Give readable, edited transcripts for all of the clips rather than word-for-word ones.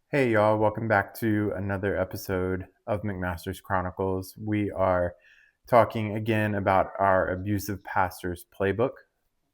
Hey y'all, welcome back to another episode of McMaster's Chronicles. We are talking again about our abusive pastor's playbook,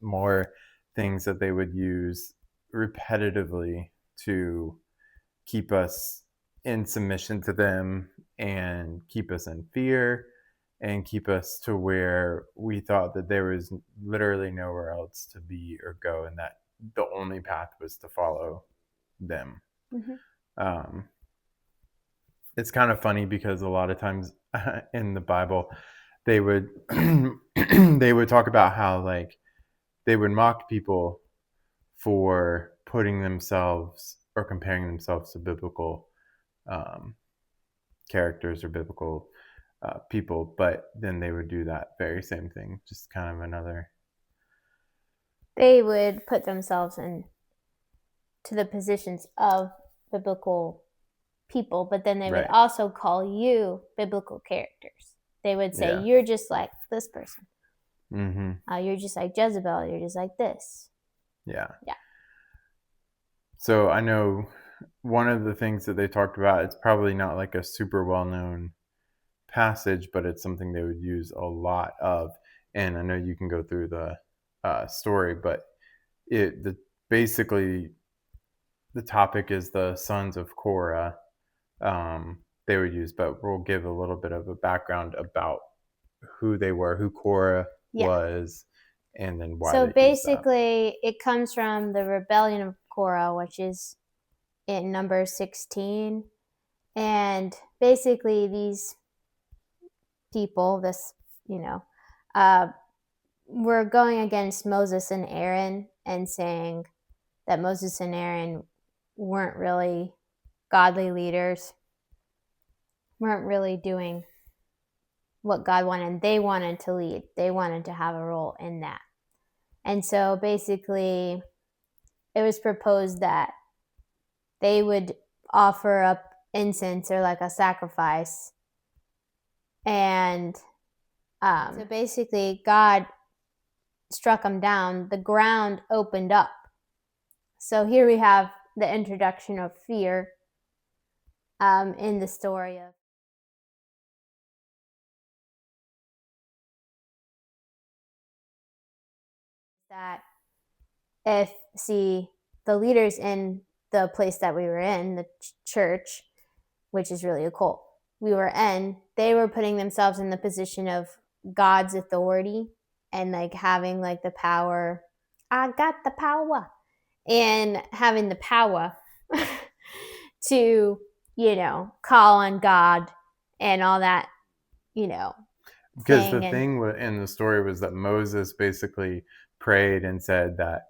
more things that they would use repetitively to keep us in submission to them and keep us in fear and keep us to where we thought that there was literally nowhere else to be or go, and that the only path was to follow them. Um, it's kind of funny because a lot of times in the Bible, they would they would talk about how they would mock people for putting themselves or comparing themselves to biblical um, characters or biblical people, but then they would do that very same thing, just kind of another. They would put themselves into the positions of biblical people, but then they would also call you biblical characters. They would say, you're just like this person. You're just like Jezebel. You're just like this. Yeah. So I know one of the things that they talked about, it's probably not like a super well-known passage, but it's something they would use a lot of. And I know you can go through the story, but basically the topic is the sons of Korah. They would use, but we'll give a little bit of a background about who they were, who Korah was, and then why. So basically, it comes from the rebellion of Korah, which is in Numbers 16. And basically, these people, were going against Moses and Aaron and saying that Moses and Aaron weren't really godly leaders, weren't really doing what God wanted. They wanted to lead. They wanted to have a role in that. And so basically, it was proposed that they would offer up incense or like a sacrifice. And so basically, God struck them down. The ground opened up. So here we have the introduction of fear in the story of that. If the leaders in the place that we were in, the church, which is really a cult we were in, they were putting themselves in the position of God's authority and like having like the power. I got the power, and having the power to, call on God and all that, Because the thing in the story was that Moses basically prayed and said that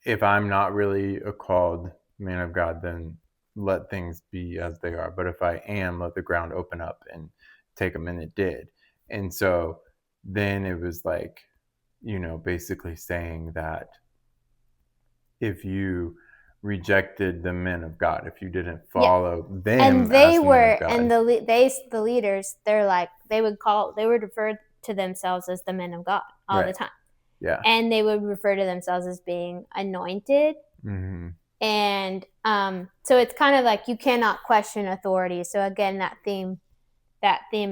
if I'm not really a called man of God, then let things be as they are. But if I am, let the ground open up and take them, and it did. And so then it was like, basically saying that if you rejected the men of God, if you didn't follow them, and they were, and the leaders, they're like, they would refer to themselves as the men of God all the time. Yeah. And they would refer to themselves as being anointed. And so it's kind of like you cannot question authority. So again, that theme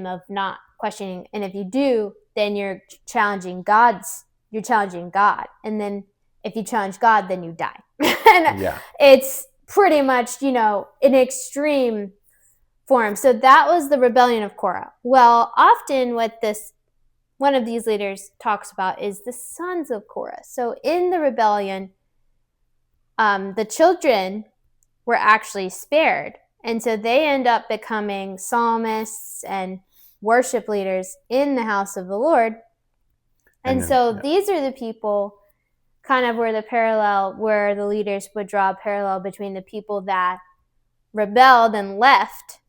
of not questioning, and if you do, then you're challenging God. And then if you challenge God, then you die. And it's pretty much, an extreme form. So that was the rebellion of Korah. Well, often what one of these leaders talks about is the sons of Korah. So in the rebellion, the children were actually spared. And so they end up becoming psalmists and worship leaders in the house of the Lord. And so these are the people kind of where the leaders would draw a parallel between the people that rebelled and left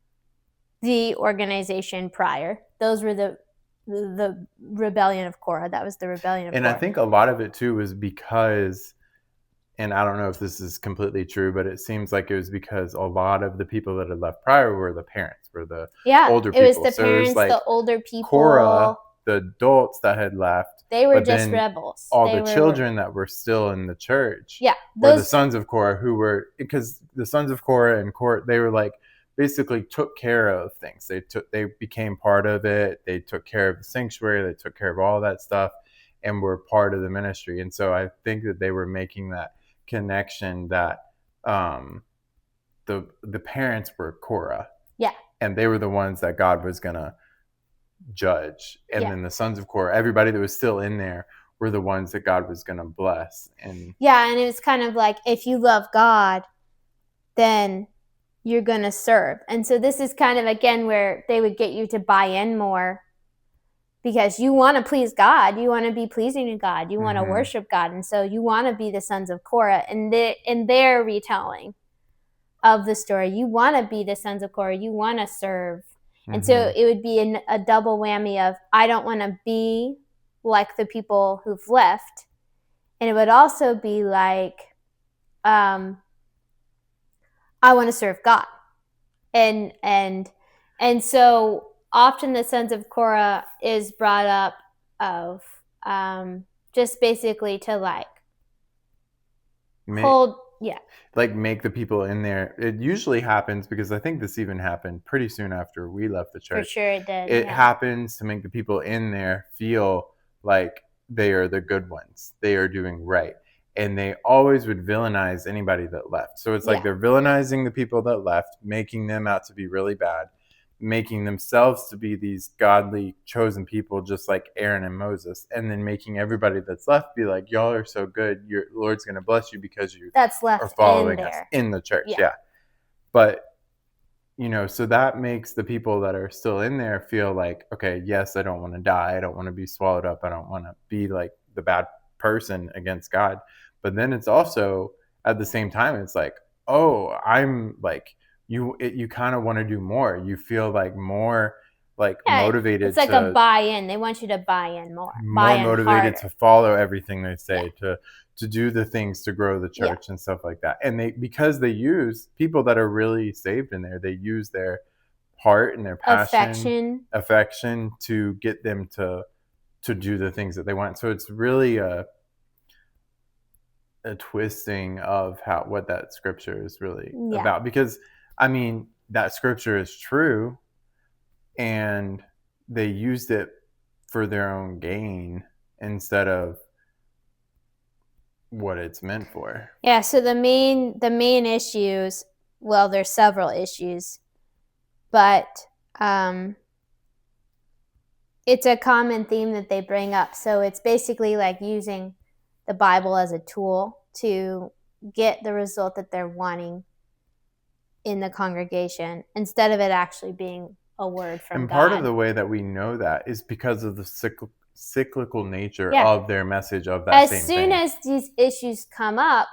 the organization prior. Those were the rebellion of Korah. That was the rebellion of Korah. And I think a lot of it too was because, and I don't know if this is completely true, but it seems like it was because a lot of the people that had left prior were the parents, were the older people. It was the parents, the older people. Korah, the adults that had left, They were but just then rebels. all They the children that were still in the church were the sons of Korah, who were, because the sons of Korah and Korah, they were like basically took care of things. They became part of it. They took care of the sanctuary. They took care of all that stuff and were part of the ministry. And so I think that they were making that connection that the parents were Korah. Yeah. And they were the ones that God was going to judge. And then the sons of Korah, everybody that was still in there, were the ones that God was going to bless. And and it was kind of like, if you love God, then you're going to serve. And so this is kind of, again, where they would get you to buy in more, because you want to please God. You want to be pleasing to God. You want to worship God. And so you want to be the sons of Korah in their retelling of the story. You want to be the sons of Korah. You want to serve. And so it would be a double whammy of, I don't want to be like the people who've left. And it would also be like, I want to serve God. And so often the sons of Korah is brought up of just basically to like make the people in there. It usually happens, because I think this even happened pretty soon after we left the church. For sure it did. It happens to make the people in there feel like they are the good ones. They are doing right. And they always would villainize anybody that left. So it's like they're villainizing the people that left, making them out to be really bad, making themselves to be these godly chosen people, just like Aaron and Moses, and then making everybody that's left be like, y'all are so good, your Lord's going to bless you because you are following us in the church. But so that makes the people that are still in there feel like, okay, yes, I don't want to die, I don't want to be swallowed up, I don't want to be like the bad person against God. But then it's also, at the same time, it's like, oh, I'm like, you kind of want to do more. You feel like more like motivated. It's like a buy-in. They want you to buy in more motivated to follow everything they say, to do the things to grow the church and stuff like that. And because they use people that are really saved in there, they use their heart and their passion, affection to get them to do the things that they want. So it's really a twisting of what that scripture is really about, because I mean, that scripture is true and they used it for their own gain instead of what it's meant for. So the main issues, well, there's several issues, but it's a common theme that they bring up. So it's basically like using the Bible as a tool to get the result that they're wanting in the congregation, instead of it actually being a word from God. And part of the way that we know that is because of the cyclical nature of their message of that same thing. As soon as these issues come up,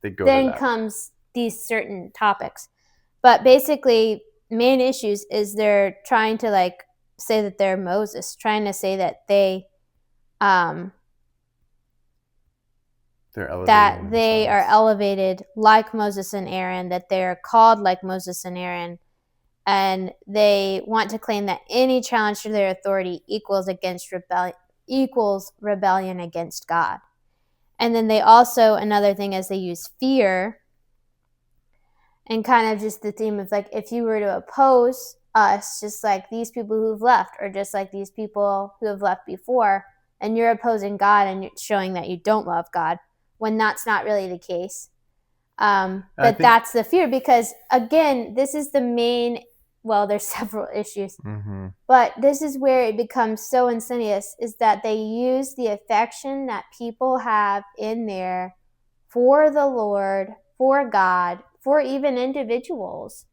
then comes these certain topics. But basically, main issues is they're trying to like say that they're Moses, trying to say that they are elevated like Moses and Aaron, that they are called like Moses and Aaron, and they want to claim that any challenge to their authority equals rebellion against God. And then they also, another thing is they use fear, and kind of just the theme of like, if you were to oppose us, just like these people who've left, or just like these people who have left before, and you're opposing God and you're showing that you don't love God, when that's not really the case. But that's the fear, because again, this is the main, well, there's several issues, but this is where it becomes so insidious, is that they use the affection that people have in there for the Lord, for God, for even individuals,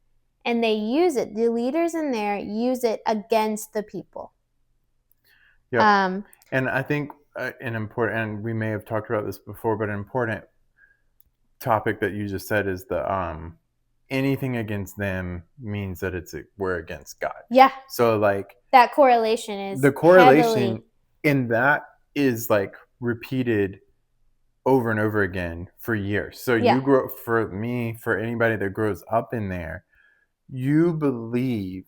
and they use it, the leaders in there use it against the people. And I think an important, and we may have talked about this before, but an important topic that you just said is the anything against them means that we're against God. So like that correlation is in that is like repeated over and over again for years. So you grow, for anybody that grows up in there, you believe,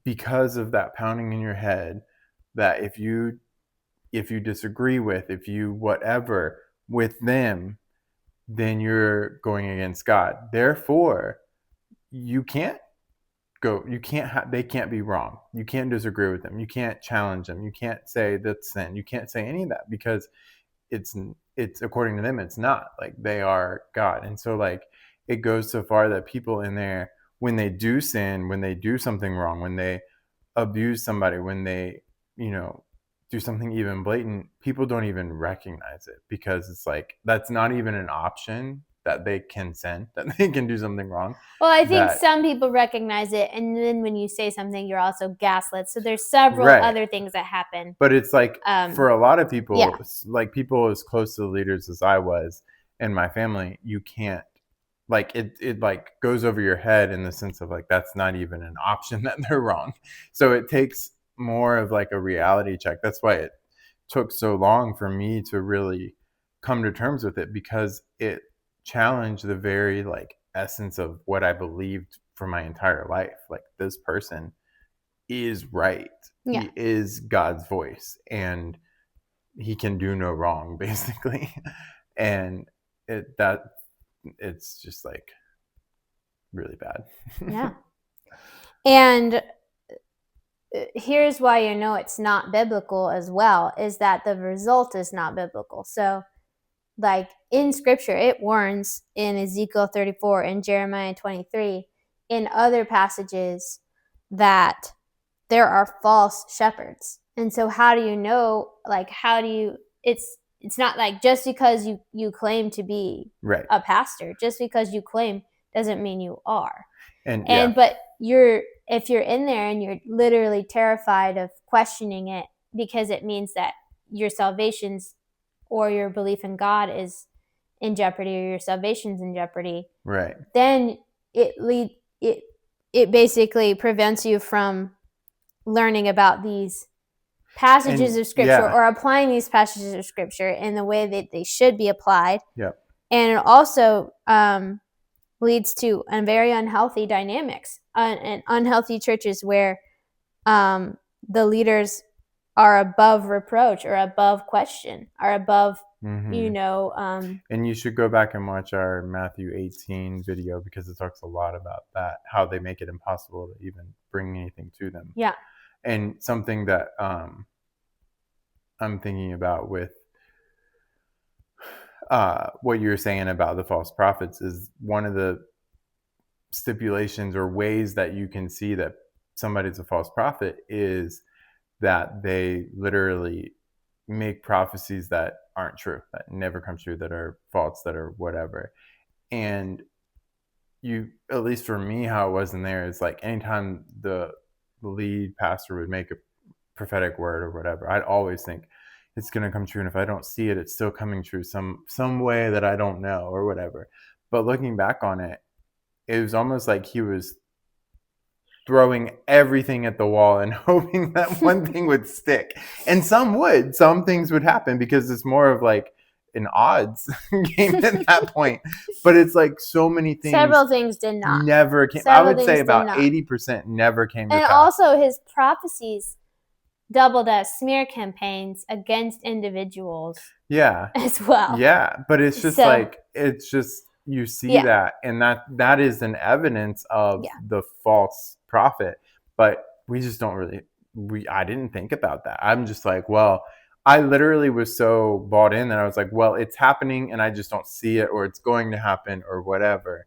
because of that pounding in your head, that if you if you disagree with, if you whatever with them, then you're going against God. Therefore, you can't they can't be wrong. You can't disagree with them. You can't challenge them. You can't say that's sin. You can't say any of that because it's according to them, it's not. Like, they are God. And so, like, it goes so far that people in there, when they do sin, when they do something wrong, when they abuse somebody, when they, do something even blatant, people don't even recognize it because it's like, that's not even an option, that they can sin, that they can do something wrong. Well, I think some people recognize it, and then when you say something, you're also gaslit. So there's several other things that happen. But it's like, for a lot of people, like people as close to the leaders as I was in my family, you can't, like, it like goes over your head in the sense of like, that's not even an option that they're wrong. So it takes more of like a reality check. That's why it took so long for me to really come to terms with it, because it challenged the very like essence of what I believed for my entire life. Like, this person is right. Yeah. He is God's voice and he can do no wrong, basically. And it's just like really bad. Yeah. And here's why it's not biblical as well, is that the result is not biblical. So, like, in scripture, it warns in Ezekiel 34, in Jeremiah 23, in other passages, that there are false shepherds. And so how do you know, like, it's not like just because you claim to be a pastor, just because you claim doesn't mean you are. But if you're in there and you're literally terrified of questioning it because it means that your salvation's or your belief in God is in jeopardy, or your salvation's in jeopardy, then it basically prevents you from learning about these passages of scripture, or applying these passages of scripture in the way that they should be applied. And it also leads to a very unhealthy dynamics and unhealthy churches where the leaders are above reproach, or above question, or above, and you should go back and watch our Matthew 18 video, because it talks a lot about that, how they make it impossible to even bring anything to them. And something that I'm thinking about with what you're saying about the false prophets is, one of the stipulations or ways that you can see that somebody's a false prophet is that they literally make prophecies that aren't true, that never come true, that are false, that are whatever. And at least for me, how it was in there is like, anytime the lead pastor would make a prophetic word or whatever, I'd always think it's going to come true. And if I don't see it, it's still coming true some way that I don't know, or whatever. But looking back on it, it was almost like he was throwing everything at the wall and hoping that one thing would stick. And some things would happen, because it's more of like an odds game at that point. But it's like so many things. Several things did not. Never came. I would say about 80% never came to pass. And also his prophecies doubled as smear campaigns against individuals. As well. But it's just you see that, and that is an evidence of the false prophet. But we just don't really, I didn't think about that. I'm just like, well, I literally was so bought in that I was like, well, it's happening and I just don't see it, or it's going to happen, or whatever.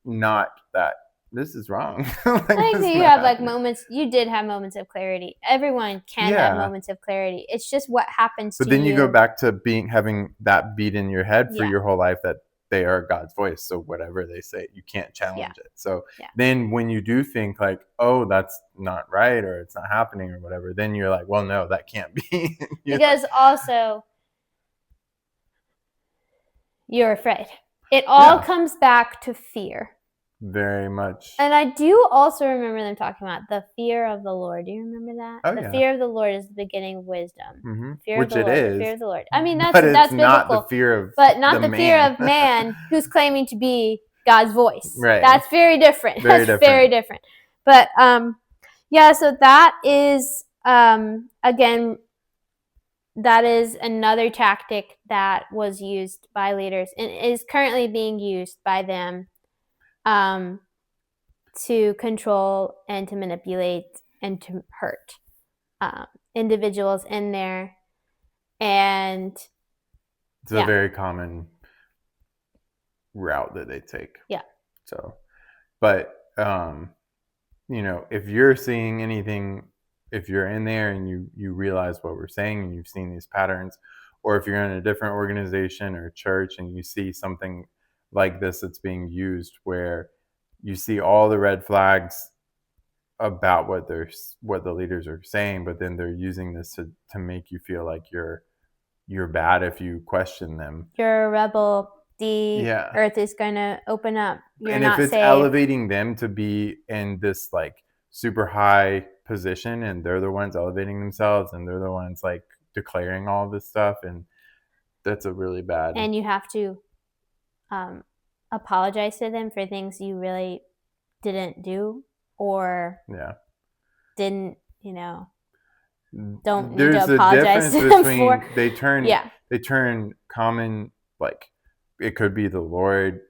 Not that this is wrong. Like, I think that you have like moments. You did have moments of clarity. Everyone can have moments of clarity. It's just what happens to you. But then you go back to having that beat in your head for your whole life, that they are God's voice. So whatever they say, you can't challenge it. So then when you do think like, oh, that's not right, or it's not happening, or whatever, then you're like, well, no, that can't be. Because also you're afraid. It all comes back to fear. Very much. And I do also remember them talking about the fear of the Lord. Do you remember that? The fear of the Lord is the beginning of wisdom. Which it is. The fear of the Lord. I mean, that's biblical. Not the fear of fear of man who's claiming to be God's voice. Right. That's very different. Very different. But so that is again that is another tactic that was used by leaders and is currently being used by them to control and to manipulate and to hurt individuals in there. And it's a very common route that they take. Yeah. So, but if you're seeing anything, if you're in there and you realize what we're saying and you've seen these patterns, or if you're in a different organization or church and you see something like this that's being used, where you see all the red flags about what the leaders are saying, but then they're using this to make you feel like you're bad if you question them. You're a rebel. The earth is going to open up. You're and not if it's saved. elevating them to be in this like super high position, and they're the ones elevating themselves, and they're the ones like declaring all this stuff, and that's a really bad. And you have to apologize to them for things you really didn't do or didn't, don't need to apologize to them for. They turn common, like it could be the Lord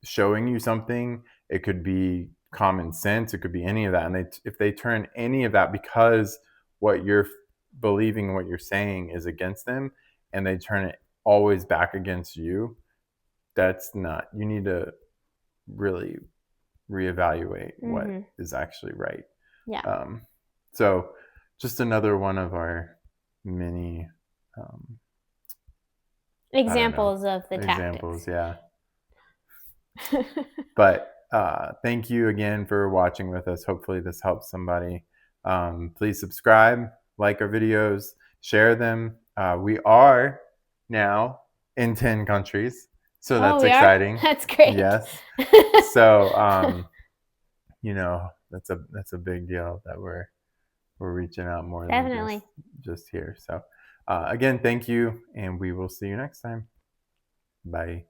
showing you something, it could be common sense, it could be any of that, and if they turn any of that because what you're believing, what you're saying is against them, and they turn it always back against you, that's not, you need to really reevaluate what is actually right. So just another one of our many examples of the tactics. But thank you again for watching with us. Hopefully this helps somebody. Please subscribe, like our videos, share them. We are now in 10 countries, so that's exciting. That's great. Yes. So that's a big deal that we're reaching out more than just here. So again, thank you, and we will see you next time. Bye.